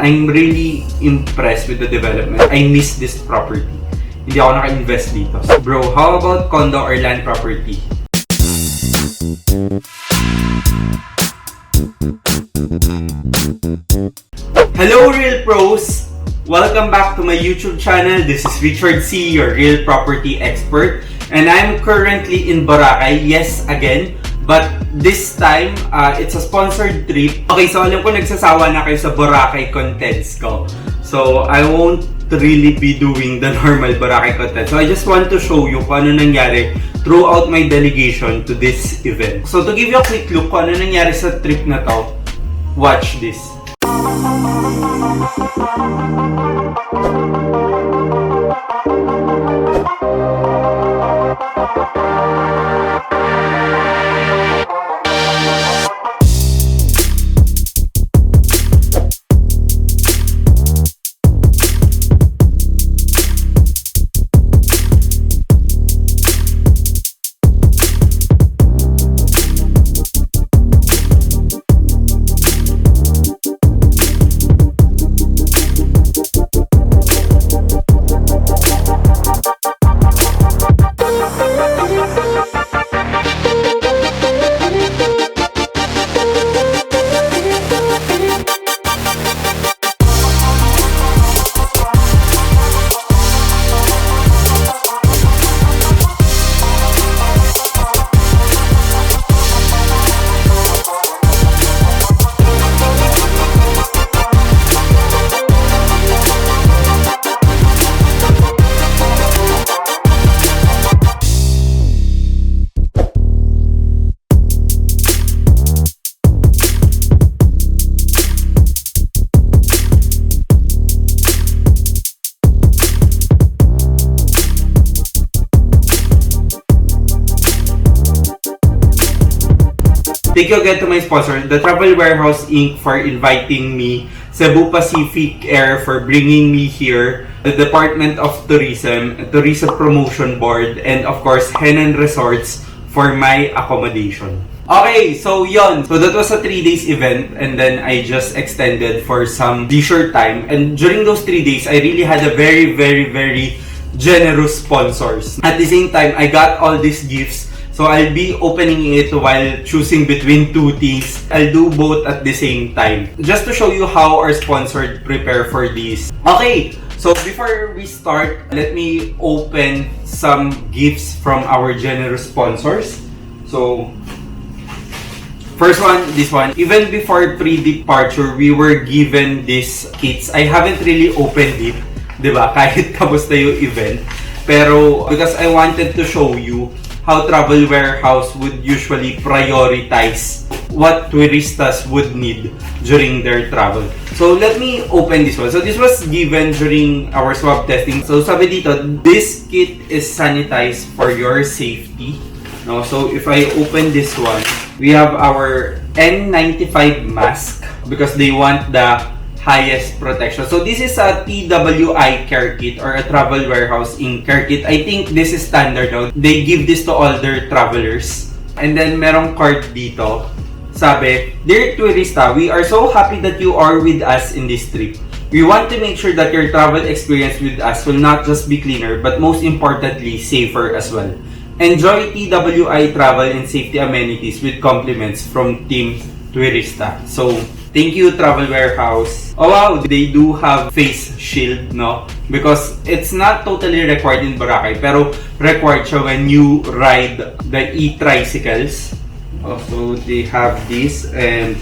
I'm really impressed with the development. I miss this property. Hindi ako naka-invest dito. So bro, how about condo or land property? Hello Real Pros! Welcome back to my YouTube channel. This is Richard C, your real property expert. And I'm currently in Boracay, yes again. But this time, it's a sponsored trip. Okay, so alam ko nagsasawa na kayo sa Boracay contents ko. So I won't really be doing the normal Boracay content. So I just want to show you kung ano nangyari throughout my delegation to this event. So to give you a quick look kung ano nangyari sa trip na to, watch this. Thank you again to my sponsor, the Travel Warehouse Inc. for inviting me, Cebu Pacific Air for bringing me here, the Department of Tourism, Tourism Promotion Board, and of course, Hennan Resorts for my accommodation. Okay, so yon. So that was a 3 days event and then I just extended for some leisure time. And during those 3 days, I really had a very generous sponsors. At the same time, I got all these gifts. So I'll be opening it while choosing between two things. I'll do both at the same time. Just to show you how our sponsor prepare for these. Okay, so before we start, let me open some gifts from our generous sponsors. So, first one, this one. Even before pre-departure, we were given these kits. I haven't really opened it, diba? Kahit tapos na yung event. Pero, because I wanted to show you how Travel Warehouse would usually prioritize what touristas would need during their travel. So let me open this one. So this was given during our swab testing. So sabi dito, this kit is sanitized for your safety. No, so if I open this one, we have our N95 mask because they want the highest protection. So this is a TWI care kit or a Travel Warehouse Inc. care kit. I think this is standard now. They give this to all their travelers. And then merong card dito. Sabi, "Dear tourista, we are so happy that you are with us in this trip. We want to make sure that your travel experience with us will not just be cleaner, but most importantly, safer as well. Enjoy TWI travel and safety amenities with compliments from Team Tourista." So, thank you, Travel Warehouse. Oh wow, they do have face shield, no? Because it's not totally required in Boracay, pero required siya when you ride the e-tricycles. Also, they have this and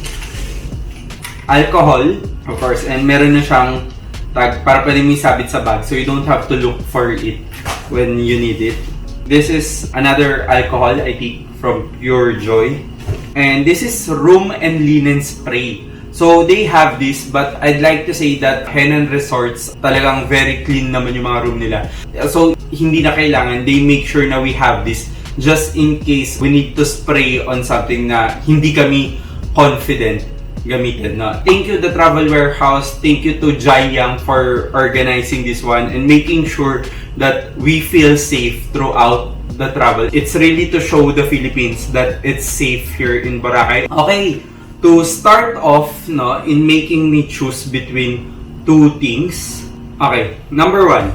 alcohol, of course, and meron na siyang tag para pwede mo isabit sa bag, so you don't have to look for it when you need it. This is another alcohol, I think, from Pure Joy. And this is room and linen spray. So they have this, but I'd like to say that Hennan Resorts, talagang very clean naman yung mga room nila. So hindi na kailangan, they make sure na we have this just in case we need to spray on something na hindi kami confident gamitin. No? Thank you, the Travel Warehouse. Thank you to Jai Yang for organizing this one and making sure that we feel safe throughout the travel. It's really to show the Philippines that it's safe here in Boracay. Okay, to start off, no, in making me choose between two things. Okay, number one,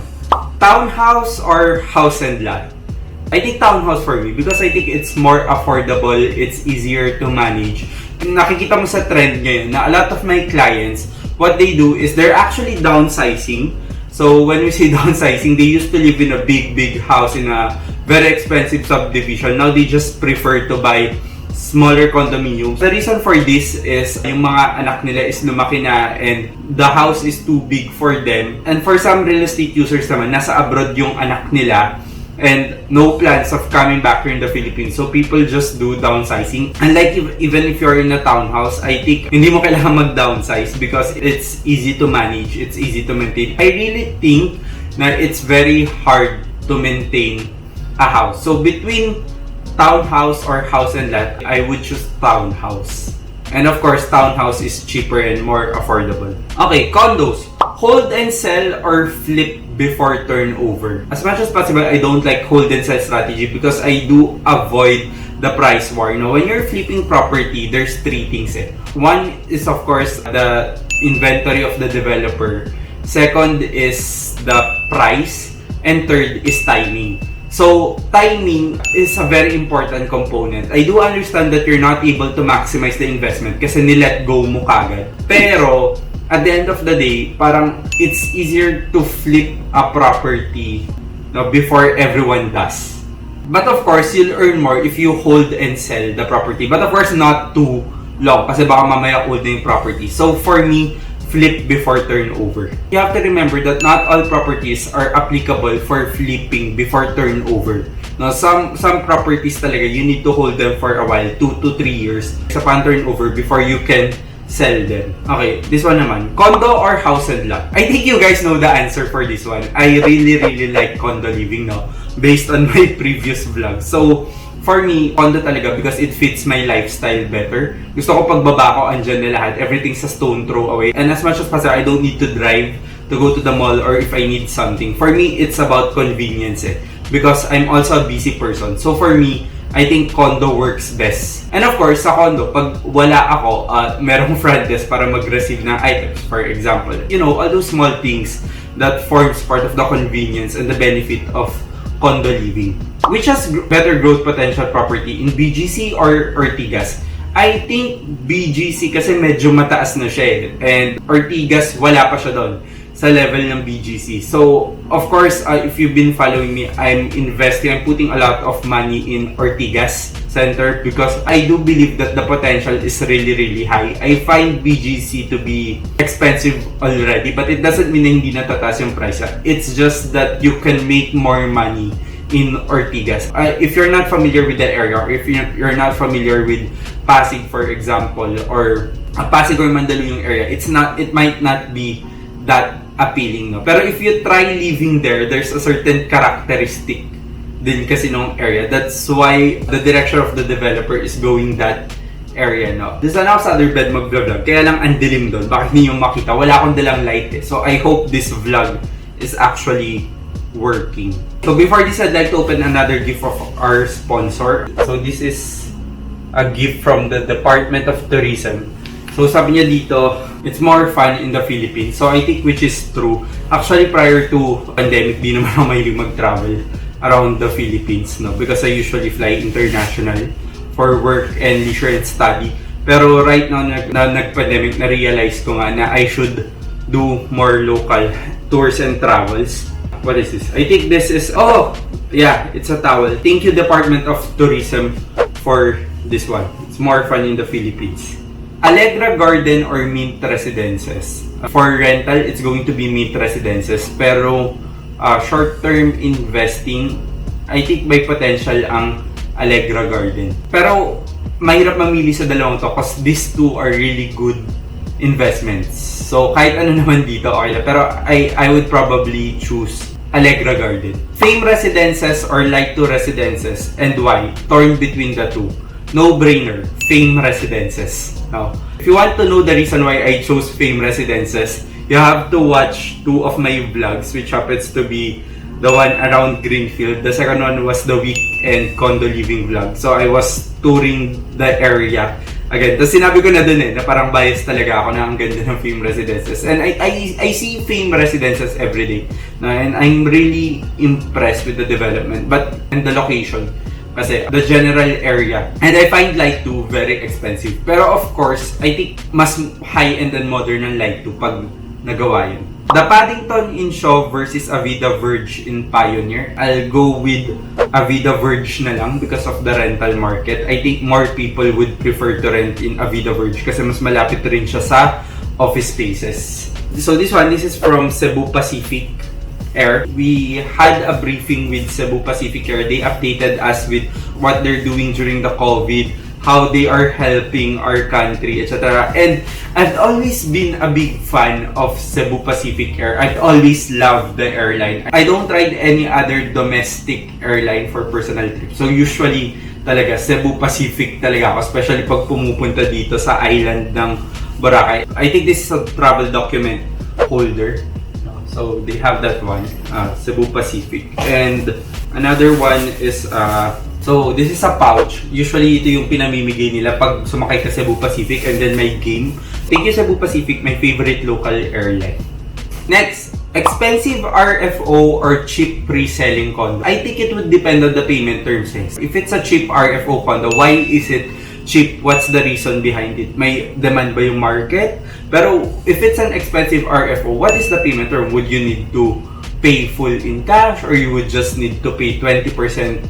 townhouse or house and lot? I think townhouse for me because I think it's more affordable, it's easier to manage. Nakikita mo sa trend ngayon na a lot of my clients, what they do is they're actually downsizing. So when we say downsizing, they used to live in a big house in a very expensive subdivision. Now they just prefer to buy smaller condominiums. The reason for this is yung mga anak nila is lumaki na and the house is too big for them. And for some real estate users naman, nasa abroad yung anak nila and no plans of coming back here in the Philippines. So people just do downsizing. And like even if you're in a townhouse, I think hindi mo kailangan mag-downsize because it's easy to manage, it's easy to maintain. I really think na it's very hard to maintain a house. So between townhouse or house and lot, I would choose townhouse. And of course, townhouse is cheaper and more affordable. Okay, condos. Hold and sell or flip before turnover. As much as possible, I don't like hold and sell strategy because I do avoid the price war. You know, when you're flipping property, there's three things. One is of course the inventory of the developer. Second is the price. And third is timing. So, timing is a very important component. I do understand that you're not able to maximize the investment kasi nilet go mo kagad. Pero, at the end of the day, parang it's easier to flip a property, no, before everyone does. But of course, you'll earn more if you hold and sell the property. But of course, not too long kasi baka mamaya hold na yung property. So, for me, flip before turnover. You have to remember that not all properties are applicable for flipping before turnover. No, some properties talaga you need to hold them for a while, 2 to 3 years sa turnover before you can sell them. Okay, this one naman, condo or house and lot? I think you guys know the answer for this one. I really like condo living now based on my previous vlog. So for me, condo talaga because it fits my lifestyle better. Gusto ko pagbaba ko, andyan na lahat. Everything sa stone throw away. And as much as possible, I don't need to drive to go to the mall or if I need something. For me, it's about convenience because I'm also a busy person. So for me, I think condo works best. And of course, sa condo, pag wala ako, merong front desk para mag-receive ng items. For example, you know, all those small things that forms part of the convenience and the benefit of condo living. Which has better growth potential property in BGC or Ortigas? I think BGC kasi medyo mataas na siya and Ortigas wala pa siya doon sa level ng BGC. So, of course, if you've been following me, I'm putting a lot of money in Ortigas Center because I do believe that the potential is really high. I find BGC to be expensive already, but it doesn't mean na hindi natataas yung price. It's just that you can make more money in Ortigas. If you're not familiar with the area, or if you're not familiar with Pasig, for example, or Pasig or Mandaluyong area, it might not be that appealing, no? Pero if you try living there, there's a certain characteristic din kasi nung area. That's why the direction of the developer is going that area, no? Doon sana ako sa other bed mag-vlog, kaya lang ang dilim doon, bakit hindi yung makita? Wala akong dalang light So I hope this vlog is actually working. So before this, I'd like to open another gift of our sponsor. So this is a gift from the Department of Tourism. So sabi niya dito, it's more fun in the Philippines. So I think which is true. Actually prior to pandemic, di naman ako mahilig mag-travel around the Philippines, no? Because I usually fly international for work and leisure and study. Pero right now na nag-pandemic, na-realize ko nga na I should do more local tours and travels. What is this? I think this is, oh, yeah, it's a towel. Thank you, Department of Tourism, for this one. It's more fun in the Philippines. Allegra Garden or Mint Residences. For rental, it's going to be Mint Residences. Pero short-term investing, I think may potential ang Allegra Garden. Pero mahirap mamili sa dalawang to because these two are really good investments. So kahit ano naman dito, okay lang. Pero I would probably choose Allegra Garden. Fame Residences or Like to Residences, and why? Torn between the two. No-brainer, Fame Residences. Now, if you want to know the reason why I chose Fame Residences, you have to watch two of my vlogs, which happens to be the one around Greenfield. The second one was the weekend condo living vlog. So I was touring the area Again, tapos sinabi ko na dun na parang bias talaga ako na ang ganda ng Fame Residences. And I see Fame Residences every day. No? And I'm really impressed with the development and the location. Kasi the general area. And I find Light 2 very expensive. Pero of course, I think mas high-end and modern ng Light 2 pag nagawa yun. The Paddington in Shaw versus Avida Verge in Pioneer. I'll go with Avida Verge na lang because of the rental market. I think more people would prefer to rent in Avida Verge kasi mas malapit rin siya sa office spaces. So this is from Cebu Pacific Air. We had a briefing with Cebu Pacific Air. They updated us with what they're doing during the COVID, how they are helping our country, etc. And I've always been a big fan of Cebu Pacific Air. I've always loved the airline. I don't ride any other domestic airline for personal trips. So usually talaga Cebu Pacific talaga ako, especially pag pumupunta dito sa island ng Boracay. I think this is a travel document holder. So they have that one, Cebu Pacific. And another one is so this is a pouch. Usually ito yung pinamimigay nila pag sumakay ka Cebu Pacific and then may game. Thank you Cebu Pacific, my favorite local airline. Next, expensive RFO or cheap pre-selling condo. I think it would depend on the payment terms. If it's a cheap RFO condo, why is it cheap? What's the reason behind it? May demand ba yung market? Pero if it's an expensive RFO, what is the payment term? Would you need to pay full in cash or you would just need to pay 20%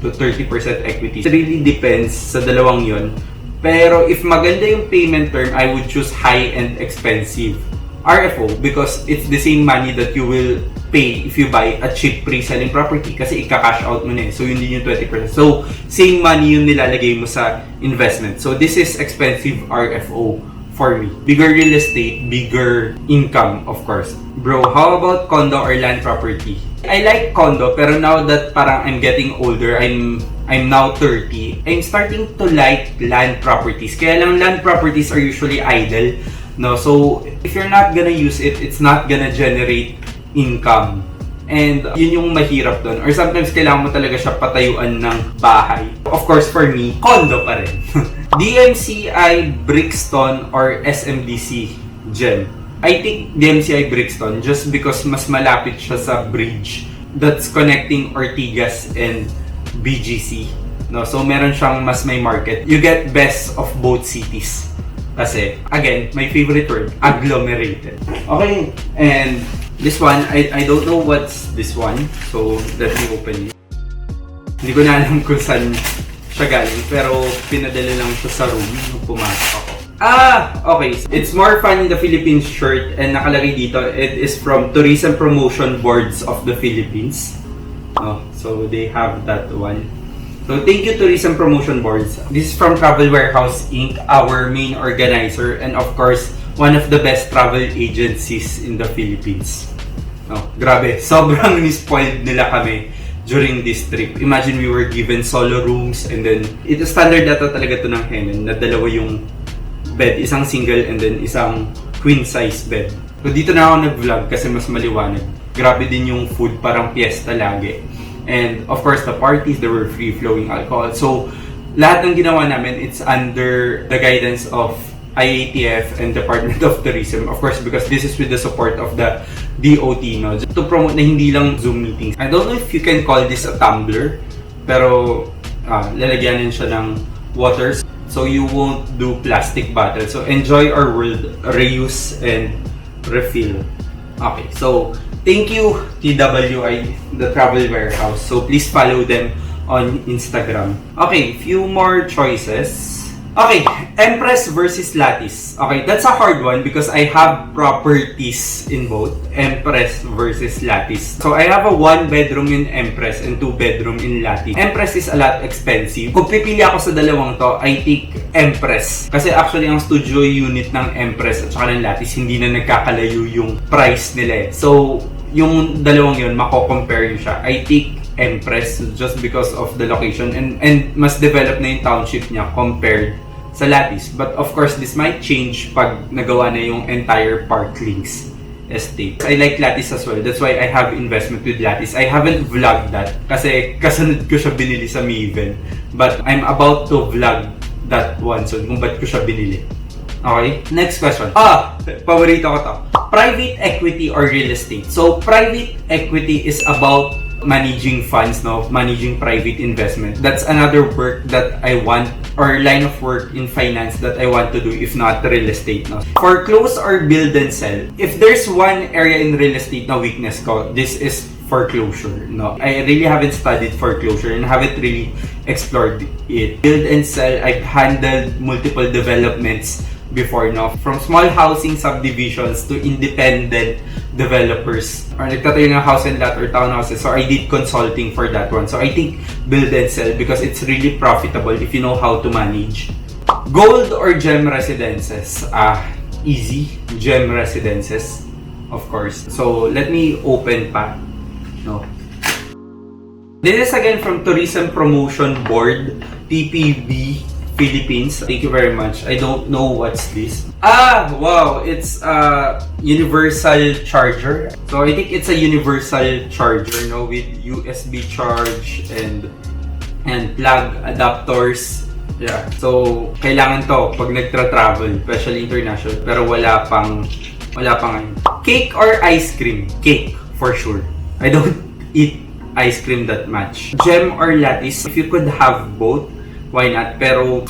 to 30% equity? It really depends sa dalawang yon. Pero if maganda yung payment term, I would choose high-end expensive RFO because it's the same money that you will pay if you buy a cheap pre-selling property kasi ika-cash out mo na eh. So yun din yung 20%. So same money yung nilalagay mo sa investment. So this is expensive RFO for me. Bigger real estate, bigger income, of course. Bro, how about condo or land property? I like condo, pero now that parang I'm getting older, I'm now 30, I'm starting to like land properties. Kaya lang land properties are usually idle, no? So if you're not gonna use it, it's not gonna generate income. And yun yung mahirap doon. Or sometimes kailangan mo talaga siya patayuan ng bahay. Of course, for me, condo pa rin. DMCI Brixton or SMDC Gem. I think DMCI Brixton just because mas malapit siya sa bridge that's connecting Ortigas and BGC. No, so meron siyang mas may market. You get best of both cities. Kasi, again, my favorite word, agglomerated. Okay, and this one, I don't know what's this one. So, let me open it. Hindi ko na alam kung saan siya galing, pero pinadala lang siya sa room nung pumasok ako. Okay. It's More Fun in the Philippines shirt and nakalagay dito, it is from Tourism Promotion Boards of the Philippines. So they have that one. So thank you Tourism Promotion Boards. This is from Travel Warehouse Inc., our main organizer and of course, one of the best travel agencies in the Philippines. Grabe, sobrang ni-spoiled nila kami during this trip. Imagine we were given solo rooms and then ito standard data talaga to ng Hennan na dalawa yung bed, isang single and then isang queen size bed. So dito na ako nag-vlog kasi mas maliwanag. Grabe din yung food, parang piyesta lagi. And of course the parties, there were free flowing alcohol. So lahat ng ginawa namin, it's under the guidance of IATF and Department of Tourism. Of course, because this is with the support of the DOT, no? To promote na hindi lang Zoom meetings. I don't know if you can call this a tumbler, pero lalagyanin siya ng waters so you won't do plastic bottles. So enjoy our world, reuse and refill. Okay, so thank you TWI, the Travel Warehouse. So please follow them on Instagram. Okay, few more choices. Okay, Empress versus Lattice. Okay, that's a hard one because I have properties in both Empress versus Lattice. So I have a 1-bedroom in Empress and 2-bedroom in Lattice. Empress is a lot expensive. Kung pipili ako sa dalawang to, I take Empress. Kasi actually ang studio unit ng Empress at saka ng Lattice, hindi na nagkakalayo yung price nila eh. So, yung dalawang yun, mako-compare yun siya. I take Empress just because of the location and mas develop na yung township niya compared sa Lattice. But of course, this might change pag nagawa na yung entire Parklinks estate. I like Lattice as well. That's why I have investment with Lattice. I haven't vlogged that kasi kasunod ko siya binili sa Maven. But I'm about to vlog that one soon, kung ba't ko siya binili. Okay, next question. Paborito ko to. Private equity or real estate? So, private equity is about managing funds, no? Managing private investment. That's another work that I want, or line of work in finance that I want to do, if not real estate, no? Foreclose or build and sell? If there's one area in real estate na weakness ko, this is foreclosure, no? I really haven't studied foreclosure and haven't really explored it. Build and sell, I've handled multiple developments before, no? From small housing subdivisions to independent developers, or nagtatayo ng house and lot or townhouses. So I did consulting for that one. So I think build and sell because it's really profitable if you know how to manage. Gold or gem residences? Easy. Gem residences, of course. So let me open pa. No. This is again from Tourism Promotion Board, TPB Philippines. Thank you very much. I don't know what's this. Wow, it's a universal charger. So I think it's a universal charger, no, with USB charge and plug adapters. Yeah. So kailangan to pag nagtra-travel, especially international, pero wala pang ngayon. Cake or ice cream? Cake for sure. I don't eat ice cream that much. Gem or lattice? If you could have both, why not? Pero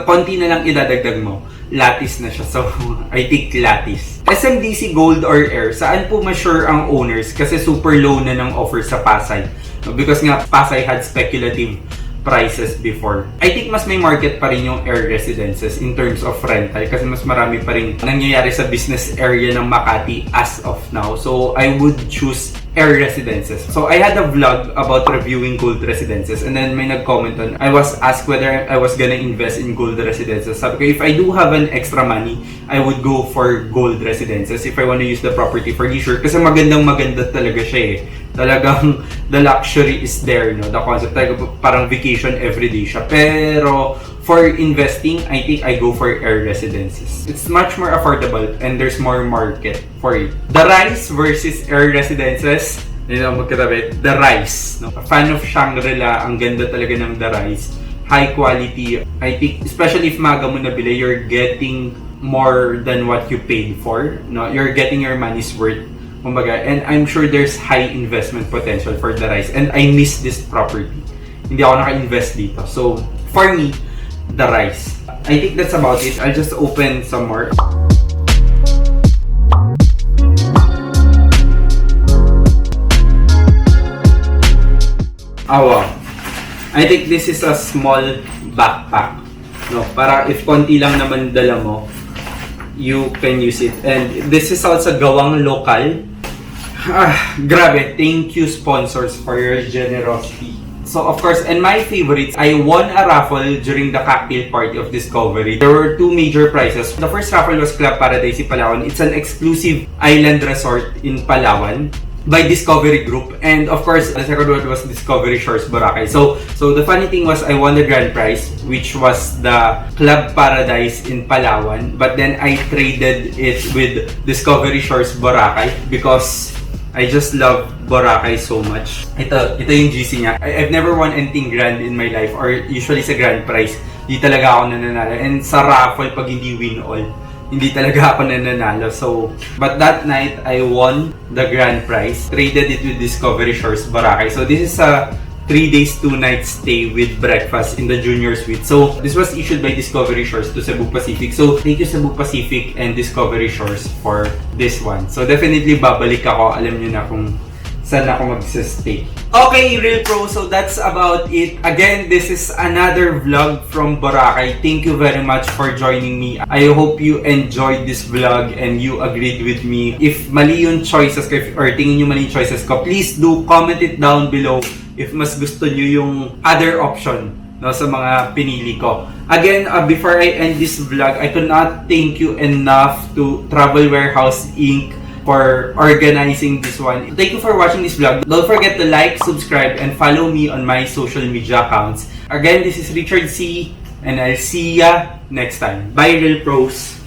konti na lang idadagdag mo, lattice na siya. So, I think lattice. SMDC Gold or Air? Saan po ma-sure ang owners? Kasi super low na ng offer sa Pasay. Because nga, Pasay had speculative prices before. I think mas may market pa rin yung air residences in terms of rental kasi mas marami pa rin nangyayari sa business area ng Makati as of now. So, I would choose air residences. So, I had a vlog about reviewing gold residences and then may nag-comment on, I was asked whether I was gonna invest in gold residences. Sabi ko, if I do have an extra money, I would go for gold residences if I want to use the property for leisure kasi maganda talaga siya eh. Talagang the luxury is there, no? The concept, parang vacation everyday siya. Pero for investing, I think I go for air residences. It's much more affordable and there's more market for it. The Rise versus air residences. Magkatabi. The Rise, no? A fan of Shangri-La, ang ganda talaga ng The Rise. High quality. I think, especially if maga mo nabili, you're getting more than what you paid for. No? You're getting your money's worth. Kumbaga, and I'm sure there's high investment potential for The Rise. And I miss this property. Hindi ako naka-invest dito. So, for me, The Rise. I think that's about it. I'll just open some more. Wow. I think this is a small backpack. No, para if konti lang naman dala mo, you can use it. And this is also gawang lokal. Grabe. Thank you, sponsors, for your generosity. So, of course, and my favorites, I won a raffle during the cocktail party of Discovery. There were two major prizes. The first raffle was Club Paradise in Palawan. It's an exclusive island resort in Palawan by Discovery Group. And of course, the second one was Discovery Shores Boracay. So the funny thing was I won the grand prize, which was the Club Paradise in Palawan. But then I traded it with Discovery Shores Boracay because I just love Boracay so much. Ito yung GC niya. I've never won anything grand in my life, or usually sa grand prize, di talaga ako nananalo. And sa raffle, pag hindi win all, hindi talaga ako nananalo. So, but that night, I won the grand prize. Traded it with Discovery Shores Boracay. So, this is a 3 days, 2 nights stay with breakfast in the Junior Suite. So, this was issued by Discovery Shores to Cebu Pacific. So, thank you Cebu Pacific and Discovery Shores for this one. So, definitely babalik ako. Alam niyo na kung saan ako mag-stay. Okay, Real Pro, so that's about it. Again, this is another vlog from Boracay. Thank you very much for joining me. I hope you enjoyed this vlog and you agreed with me. If mali yung choices ko, or tingin nyo mali yung choices ko, please do comment it down below if mas gusto nyo yung other option, no, sa mga pinili ko. Again, before I end this vlog, I could not thank you enough to Travel Warehouse Inc. for organizing this one. Thank you for watching this vlog. Don't forget to like, subscribe, and follow me on my social media accounts. Again, this is Richard C. and I'll see ya next time. Bye, Real Pros!